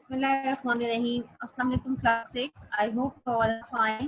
Bismillahirrahmanirrahim. Assalamu alaikum class 6. I hope you all are fine.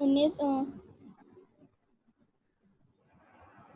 19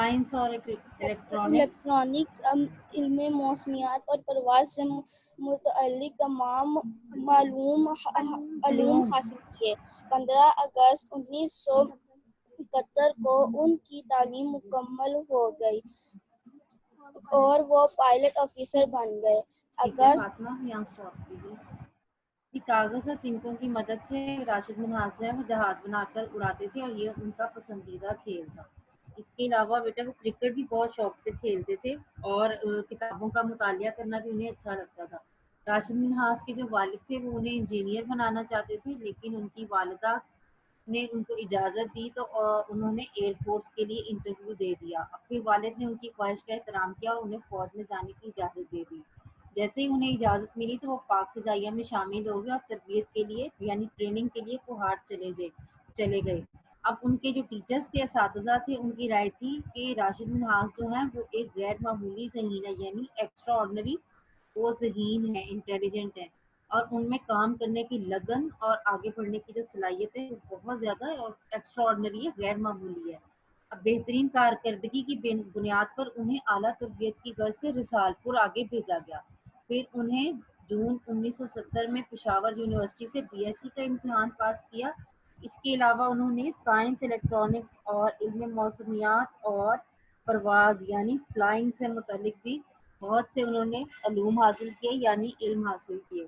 science اور electronics, electronics, علم موسمیات اور پرواز سے متعلق تمام علوم حاصل کیے۔ 15 اگست 1971 کو ان کی تعلیم مکمل ہو گئی اور وہ پائلٹ آفیسر بن گئے۔ ٹھیک ہے اگست فاطمہ، یہاں اسٹاپ کیجیے۔ یہ کاغذ اور تنکوں کی مدد سے راشد منہاس جو ہے وہ جہاز بنا کر اڑاتے تھے اور یہ ان کا پسندیدہ کھیل تھا۔ اس کے علاوہ بیٹا وہ کرکٹ بھی بہت شوق سے کھیلتے تھے اور کتابوں کا مطالعہ کرنا بھی انہیں اچھا لگتا تھا۔ راشد منہاس کے جو والد تھے وہ انہیں انجینئر بنانا چاہتے تھے، لیکن ان کی والدہ نے ان کو اجازت دی تو انہوں نے ایئر فورس کے لیے انٹرویو دے دیا۔ اپنے والد نے ان کی خواہش کا احترام کیا اور انہیں فوج میں جانے کی اجازت دے دی۔ جیسے ہی انہیں اجازت ملی تو وہ پاک فضائیہ میں شامل ہو گئے اور تربیت کے لیے یعنی ٹریننگ کے لیے کوہاٹ چلے گئے۔ اب ان کے جو ٹیچرز تھے، اساتذہ تھے، ان کی رائے تھی کہ راشد منہاس جو ہیں وہ ایک غیر معمولی ذہین ہے، یعنی ایکسٹرا آرڈنری وہ ذہین ہے، انٹیلیجنٹ ہے، اور ان میں کام کرنے کی لگن اور آگے بڑھنے کی جو صلاحیت ہے وہ بہت زیادہ ہے اور ایکسٹرا آرڈنری ہے، غیر معمولی ہے۔ اب بہترین کارکردگی کی بنیاد پر انہیں اعلیٰ تربیت کی غرض سے رسال پور آگے بھیجا گیا۔ پھر انہیں جون 1970 میں پشاور یونیورسٹی سے بی ایس سی کا امتحان پاس کیا۔ اس کے علاوہ انہوں نے سائنس، الیکٹرانکس اور علم موسمیات اور پرواز یعنی فلائنگ سے متعلق بھی بہت سے انہوں نے علوم حاصل کیے یعنی علم حاصل کیے۔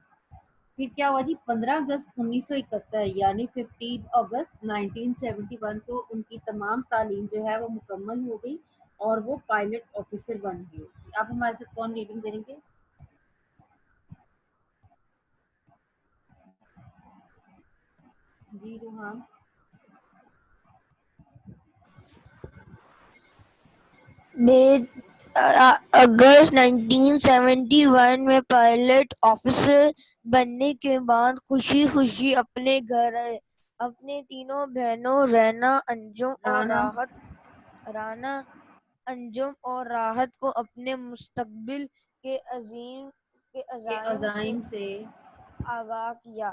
پھر کیا ہوا جی، 15 اگست 1971 یعنی 15 اگست 1971 کو ان کی تمام تعلیم جو ہے وہ مکمل ہو گئی اور وہ پائلٹ آفیسر بن گئے۔ آپ ہمارے ساتھ کون ریڈنگ کریں گے؟ جی روحان۔ اگست 1971 میں پائلٹ آفیسر بننے کے بعد خوشی خوشی اپنے گھر آئے۔ اپنے تینوں بہنوں رانا، انجم اور راحت کو اپنے مستقبل کے عزائم سے آگاہ کیا،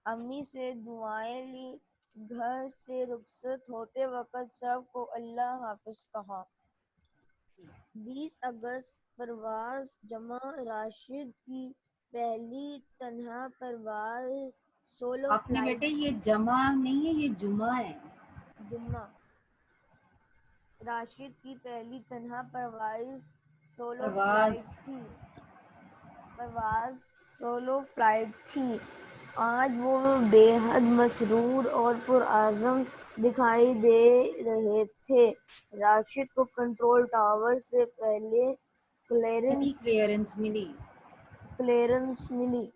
امی سے دعائیں لی، گھر سے رخصت ہوتے وقت سب کو اللہ حافظ کہا۔ 20 اگست پرواز جمع راشد کی پہلی تنہا پرواز سولو اپنے فلائٹ بیٹے یہ جمع نہیں ہے، یہ جمعہ ہے۔ جمعہ راشد کی پہلی تنہا پرواز سولو فلائٹ تھی۔ آج وہ بے حد مسرور اور پرعزم دکھائی دے رہے تھے۔ راشد کو کنٹرول ٹاور سے پہلے کلیئرنس ملی۔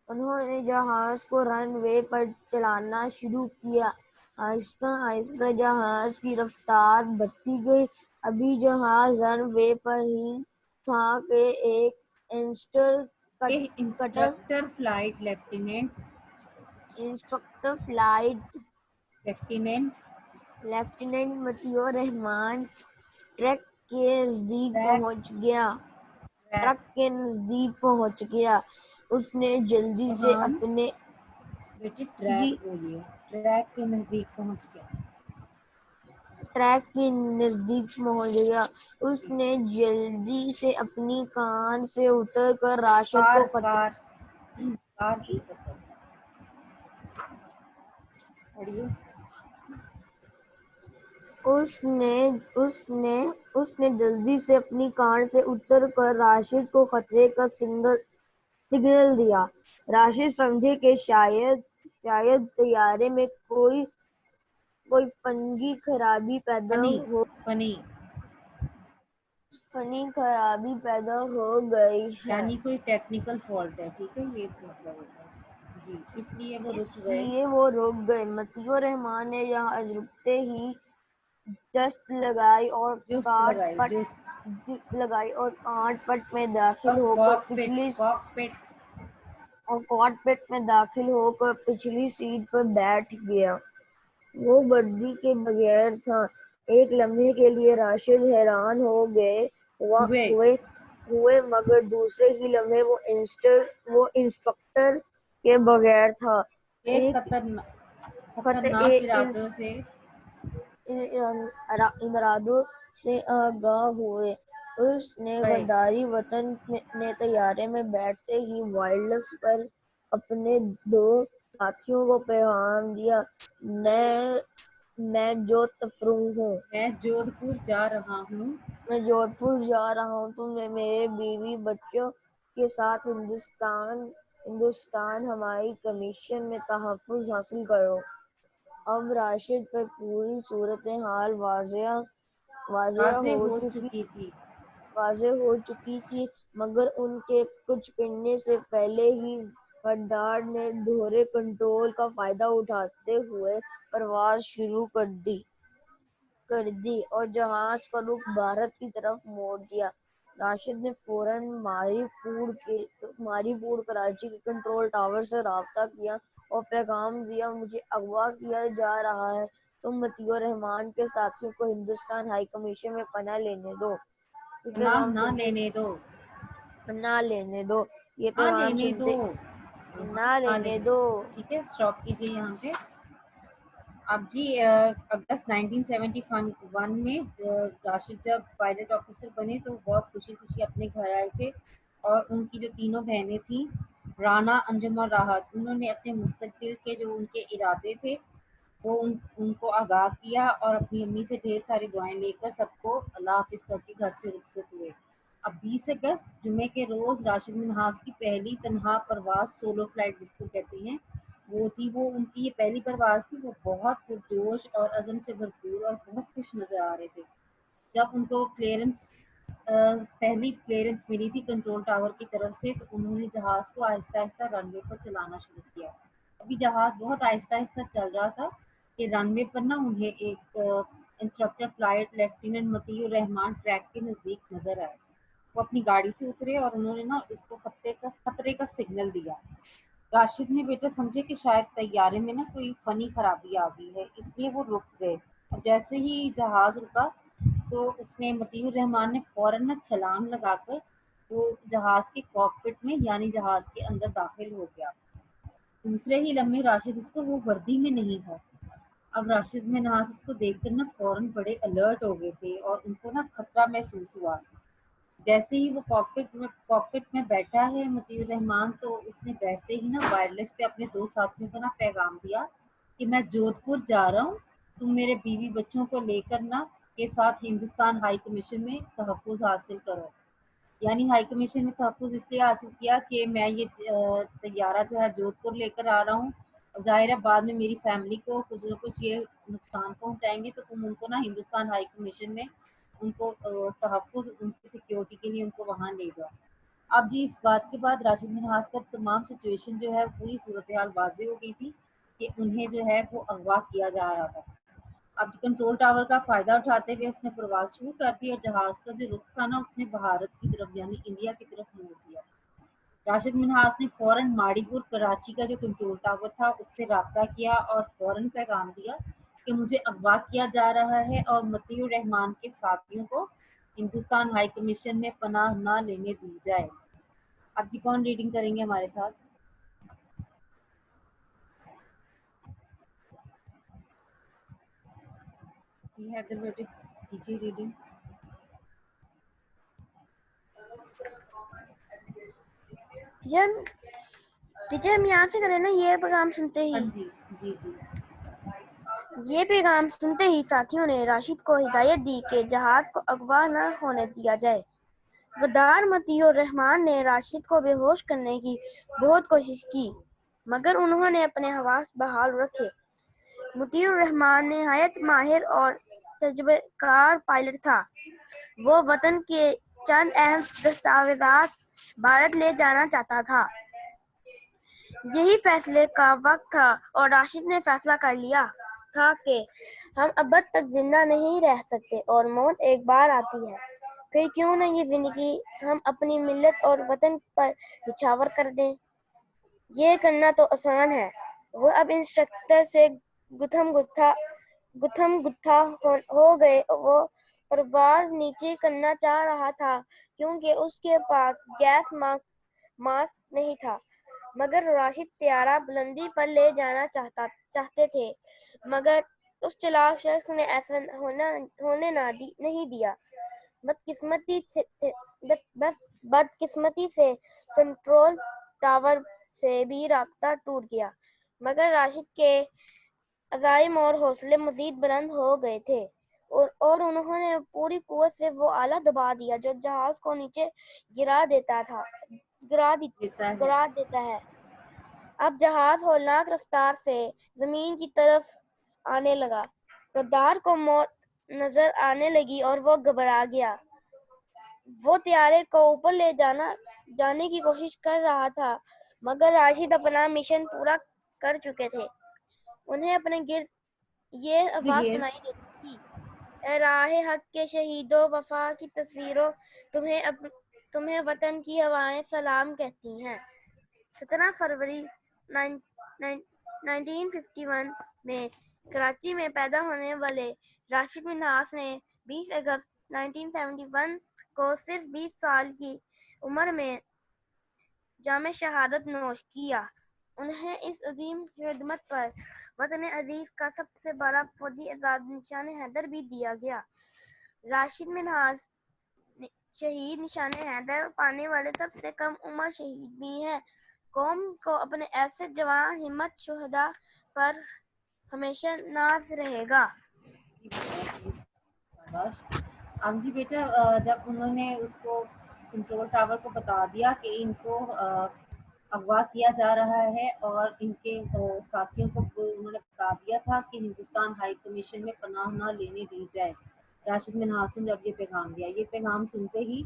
انہوں نے جہاز کو رن وے پر چلانا شروع کیا۔ آہستہ آہستہ جہاز کی رفتار بڑھتی گئی۔ ابھی جہاز رن وے پر ہی تھا کہ ایک انسٹرکٹر فلائٹ لیفٹیننٹ مطیع الرحمان ٹرک کے نزدیک پہنچ گیا۔ اس نے جلدی سے اپنے ٹریک کے نزدیک پہنچ گیا۔ اس نے جلدی سے اپنی کار سے اتر کر راشد کو خطرے کا سگنل دیا۔ راشد سمجھے کہ شاید طیارے میں کوئی فنی خرابی پیدا ہو گئی ہے، یعنی کوئی ٹیکنیکل فالٹ ہے۔ ٹھیک ہے، یہ مطلب ہوتا ہے جی، اس لیے وہ رک گئے۔ مطیع الرحمان نے جہاز رکتے ہی جست لگائی اور کاک پٹ میں داخل ہو کر پچھلی سیٹ پر بیٹھ گیا۔ وہ وردی کے بغیر تھا۔ ایک لمحے کے لیے راشد حیران ہوئے مگر دوسرے ہی لمحے وہ انسٹرکٹر کے بغیر تھا۔ ایک خطرناک ارادوں سے آگاہ ہوئے۔ اس نے غداری وطن نے طیارے میں بیٹھتے ہی وائرلیس پر اپنے 2 ساتھیوں کو پیغام دیا، میں جودھپور ہوں۔ میں جودھ پور جا رہا ہوں۔ میں جودھ پور جا رہا ہوں، تم میرے بیوی بچوں کے ساتھ ہندوستان ہائی کمیشن میں تحفظ حاصل کرو۔ اب راشد پر پوری صورتحال واضح ہو چکی تھی، مگر ان کے کچھ کرنے سے پہلے ہی حداد نے دوہرے کنٹرول کا فائدہ اٹھاتے ہوئے پرواز شروع کر دی اور جہاز کا رخ بھارت کی طرف موڑ دیا۔ راشد نے فوراً ماری پور کراچی کے کنٹرول ٹاور سے رابطہ کیا اور پیغام دیا، مجھے اغوا کیا جا رہا ہے، تم مطیع الرحمان کے ساتھیوں کو ہندوستان ہائی کمیشن میں پناہ لینے دو۔ یہ پیغام نہ لینے دو۔ یہ پیغام سنتے نہ لینے دو۔ ٹھیک ہے، اسٹاپ کیجیے یہاں پہ۔ اب جی اگست 1971 میں راشد جب پائلٹ آفیسر بنے تو بہت خوشی اپنے گھر آئے تھے، اور ان کی جو 3 بہنیں تھیں، رانا، انجم اور راحت، انہوں نے اپنے مستقبل کے جو ان کے ارادے تھے وہ ان کو آگاہ کیا، اور اپنی امی سے ڈھیر ساری دعائیں لے کر سب کو اللہ حافظ کر کے گھر سے رخصت ہوئے۔ اب 20 اگست جمعے کے روز راشد منہاس کی پہلی تنہا پرواز، سولو فلائٹ جس کو کہتے ہیں، وہ ان کی یہ پہلی پرواز تھی۔ وہ بہت پرجوش اور عزم سے بھرپور اور بہت خوش نظر آ رہے تھے۔ جب ان کو پہلی کلیئرنس ملی تھی کنٹرول ٹاور کی طرف سے، تو انہوں نے جہاز کو آہستہ آہستہ رن وے پر چلانا شروع کیا۔ ابھی جہاز بہت آہستہ آہستہ چل رہا تھا کہ رن وے پر انہیں ایک انسٹرکٹر فلائٹ لیفٹیننٹ مطیع الرحمان ٹریک کے نزدیک نظر آئے۔ وہ اپنی گاڑی سے اترے اور انہوں نے اس کو خطرے کا سگنل دیا۔ راشد نے بیٹا سمجھے کہ شاید طیارے میں کوئی فنی خرابی آ گئی ہے، اس لیے وہ رک گئے۔ اور جیسے ہی جہاز رکا تو اس نے مطیع الرحمان نے فوراً چھلانگ لگا کر وہ جہاز کے کاکپٹ میں یعنی جہاز کے اندر داخل ہو گیا۔ دوسرے ہی لمحے راشد وہ وردی میں نہیں تھا۔ اب راشد منہاس اس کو دیکھ کر فوراً بڑے الرٹ ہو گئے تھے اور ان کو خطرہ محسوس ہوا۔ جیسے ہی وہ کاکپٹ میں بیٹھا ہے مطیع الرحمان، تو اس نے بیٹھتے ہی وائرلیس پہ اپنے 2 ساتھیوں کو پیغام دیا کہ میں جودھ پور جا رہا ہوں، تم میرے بیوی بچوں کو لے کر کے ساتھ ہندوستان ہائی کمیشن میں تحفظ حاصل کرو۔ یعنی ہائی کمیشن میں تحفظ اس لیے حاصل کیا کہ میں یہ طیارہ جو ہے جودھ پور لے کر آ رہا ہوں، ظاہر ہے بعد میں میری فیملی کو کچھ نہ کچھ یہ نقصان پہنچائیں گے، تو تم ان کو ہندوستان ہائی کمیشن میں ان کو تحفظ، ان کی سیکیورٹی کے لیے ان کو وہاں لے جاؤ۔ اب جی اس بات کے بعد راشد منہاس پر تمام سچویشن جو ہے پوری صورتحال واضح ہو گئی تھی کہ انہیں جو ہے وہ اغوا کیا جا رہا تھا۔ اب کنٹرول ٹاور کا فائدہ اٹھاتے ہوئے اس نے پرواز شروع کر دی اور جہاز کا جو رخ تھا اس نے بھارت کی طرف یعنی انڈیا کی طرف موڑ دیا۔ راشد منہاس نے فوراً ماری پور کراچی کا جو کنٹرول ٹاور تھا اس سے رابطہ کیا اور فوراً پیغام دیا کہ مجھے اغوا کیا جا رہا ہے اور مطیع الرحمان کے ساتھیوں کو ہندوستان ہائی کمیشن میں پناہ نہ لینے دی جائے۔ اب جی کون ریڈنگ کریں گے ہمارے ساتھ؟ حیدر بیٹے کیجیے ریڈنگ۔ ٹیچر ہم یہاں سے کریں نا، یہ پیغام سنتے ہی جی یہ پیغام سنتے ہی ساتھیوں نے راشد کو ہدایت دی کہ جہاز کو اغوا نہ ہونے دیا جائے۔ غدار مطیع الرحمان نے راشد کو بے ہوش کرنے کی بہت کوشش کی، مگر انہوں نے اپنے حواس بحال رکھے۔ مطیع الرحمان نہایت ماہر اور تجربہ کار پائلٹ تھا۔ وہ وطن کے چند اہم دستاویزات بھارت لے جانا چاہتا تھا۔ یہی فیصلے کا وقت تھا اور راشد نے فیصلہ کر لیا تھا کہ ہم ابد تک زندہ نہیں رہ سکتے اور موت ایک بار آتی ہے، پھر کیوں نہ یہ زندگی ہم اپنی ملت اور وطن پر نچھاور کر دیں۔ یہ کرنا تو آسان ہے۔ وہ اب انسٹرکٹر سے گتھم گتھا ہو گئے۔ وہ پرواز نیچے کرنا چاہ رہا تھا کیونکہ اس کے پاس گیس ماسک نہیں تھا، مگر راشد طیارہ بلندی پر لے جانا چاہتے تھے، مگر اس چلاک شخص نے ایسا ہونے نہیں دیا۔ بدقسمتی سے کنٹرول ٹاور سے بھی رابطہ ٹوٹ گیا، مگر راشد کے عزائم اور حوصلے مزید بلند ہو گئے تھے اور انہوں نے پوری قوت سے وہ آلہ دبا دیا جو جہاز کو نیچے گرا دیتا ہے۔ اب جہاز ہولناک رفتار سے زمین کی طرف آنے لگا۔ غدار کو موت نظر آنے لگی اور وہ گھبرا گیا۔ وہ طیارے کو اوپر لے جانے کی کوشش کر رہا تھا، مگر راشد اپنا مشن پورا کر چکے تھے۔ انہیں اپنے گرد یہ آواز سنائی دیتی تھی، اے راہ حق کے شہیدوں، وفا کی تصویروں، تمہیں وطن کی ہوائیں سلام کہتی ہیں۔ 17 فروری 1951 میں کراچی میں پیدا ہونے والے راشد منہاس نے 20 اگست 1971 کو صرف 20 سال کی عمر میں جام شہادت نوش کیا۔ انہیں اس عظیم خدمت پر وطن عزیز کا سب سے بڑا فوجی اعزاز نشان حیدر بھی دیا گیا۔ راشد منہاس شہید نشان حیدر پانے والے سب سے کم عمر شہید بھی ہیں۔ قوم کو اپنے ایسے جواں ہمت شہداء پر ہمیشہ ناز رہے گا۔ اب جی بیٹا، جب انہوں نے اس کو کنٹرول ٹاور کو بتا دیا کہ ان کو اغوا کیا جا رہا ہے اور ان کے ساتھیوں کو انہوں نے بتا دیا تھا کہ ہندوستان ہائی کمیشن میں پناہ نہ لینے دی جائے، راشد منہاس نے جب یہ پیغام دیا، یہ پیغام سنتے ہی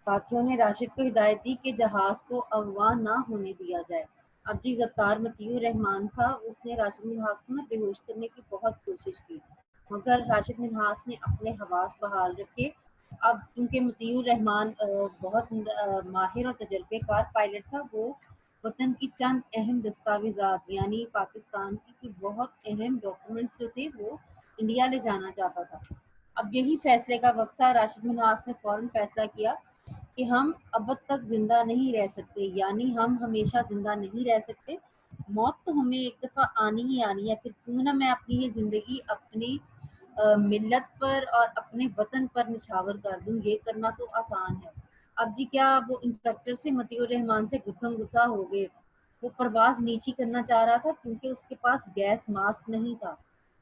ساتھیوں نے راشد کو ہدایت دی کہ جہاز کو اغوا نہ ہونے دیا جائے۔ اب جی غدار مطیع الرحمان تھا، اس نے راشد منہاس کو بے ہوش کرنے کی بہت کوشش کی، مگر راشد منہاس نے اپنے حواس بحال رکھے۔ اب کیونکہ مطیع الرحمان بہت ماہر اور تجربے کار پائلٹ تھا، وہ وطن کی چند اہم دستاویزات یعنی پاکستان کی بہت اہم ڈاکومنٹس جو تھے وہ انڈیا لے جانا چاہتا تھا۔ اب یہی فیصلے کا وقت تھا۔ راشد منہاس نے فوراً فیصلہ کیا کہ ہم ابد تک زندہ نہیں رہ سکتے، یعنی ہم ہمیشہ زندہ نہیں رہ سکتے، موت تو ہمیں ایک دفعہ آنی ہی آنی ہے، پھر کیوں نہ میں اپنی یہ زندگی اپنی ملت پر اور اپنے وطن پر نچھاور کر دوں، یہ کرنا تو آسان ہے۔ اب جی کیا وہ انسپیکٹر سے مطیع الرحمان سے گتھم گتھا ہو گئے، وہ پرواز نیچی کرنا چاہ رہا تھا کیونکہ اس کے پاس گیس ماسک نہیں تھا۔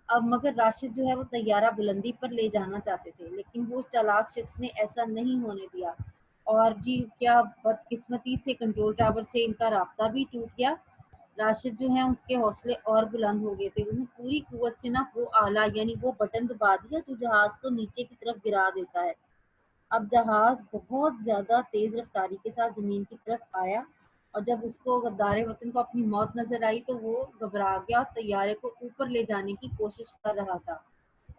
اب مگر راشد جو ہے وہ طیارہ بلندی پر لے جانا چاہتے تھے، لیکن وہ چالاک شخص نے ایسا نہیں ہونے دیا، اور جی کیا بدقسمتی سے کنٹرول ٹاور سے ان کا رابطہ بھی ٹوٹ گیا۔ راشد جو ہے اس کے حوصلے اور بلند ہو گئے تھے، انہیں پوری قوت سے نا وہ آلہ یعنی وہ بٹن دبا دیا جو جہاز کو نیچے کی طرف گرا دیتا ہے۔ اب جہاز بہت زیادہ تیز رفتاری کے ساتھ زمین کی طرف آیا، اور جب اس کو غدار وطن کو اپنی موت نظر آئی تو وہ گھبرا گیا اور طیارے کو اوپر لے جانے کی کوشش کر رہا تھا،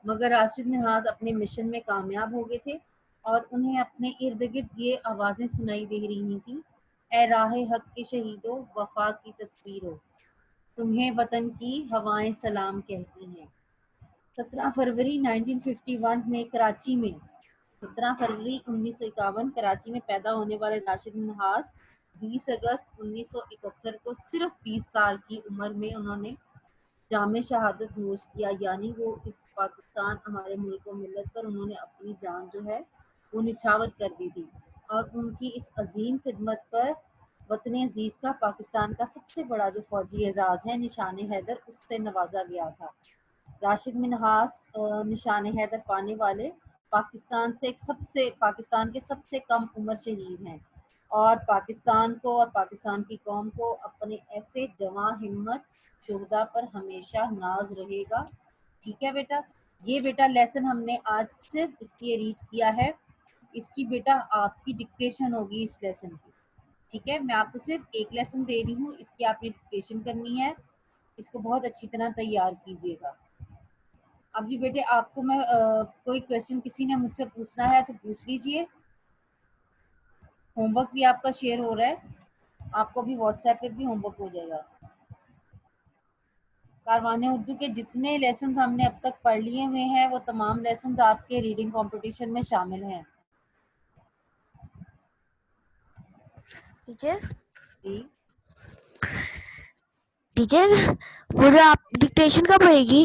مگر راشد منہاس اپنے مشن میں کامیاب ہو گئے تھے اور انہیں اپنے ارد گرد یہ آوازیں سنائی دے رہی تھیں، اے راہ حق کے شہیدوں، وفا کی تصویر ہو، تمہیں وطن کی ہوائیں سلام کہتی ہیں۔ 17 فروری 1951 میں کراچی میں 17 فروری 1951 کراچی میں پیدا ہونے والے راشد منہاس 20 اگست 1971 کو صرف 20 سال کی عمر میں انہوں نے جام شہادت نوش کیا، یعنی وہ اس پاکستان ہمارے ملک و ملت پر انہوں نے اپنی جان جو ہے وہ نچھاور کر دی تھی، اور ان کی اس عظیم خدمت پر وطن عزیز کا پاکستان کا سب سے بڑا جو فوجی اعزاز ہے نشان حیدر، اس سے نوازا گیا تھا۔ راشد منہاس نشان حیدر پانے والے پاکستان کے سب سے کم عمر شہید ہیں، اور پاکستان کو اور پاکستان کی قوم کو اپنے ایسے جواں ہمت شہداء پر ہمیشہ ناز رہے گا۔ ٹھیک ہے بیٹا، یہ بیٹا لیسن ہم نے آج صرف اس لیے ریڈ کیا ہے، اس کی بیٹا آپ کی ڈکٹیشن ہوگی اس لیسن کی، ٹھیک ہے، میں آپ کو صرف ایک لیسن دے رہی ہوں، اس کی آپ نے ڈکٹیشن کرنی ہے، اس کو بہت اچھی طرح تیار کیجیے گا۔ اب جی بیٹے آپ کو میں کوئی کویشچن کسی نے مجھ سے پوچھنا ہے تو پوچھ لیجئے، ہوم ورک بھی آپ کا شیئر ہو رہا ہے، آپ کو بھی واٹس ایپ پہ بھی ہوم ورک ہو جائے گا۔ کاروان اردو کے جتنے لیسنز ہم نے اب تک پڑھ لیے ہوئے ہیں وہ تمام لیسنز آپ کے ریڈنگ کمپٹیشن میں شامل ہیں۔ ٹیچر وہ جو آپ ڈکٹیشن کب ہوئے گی؟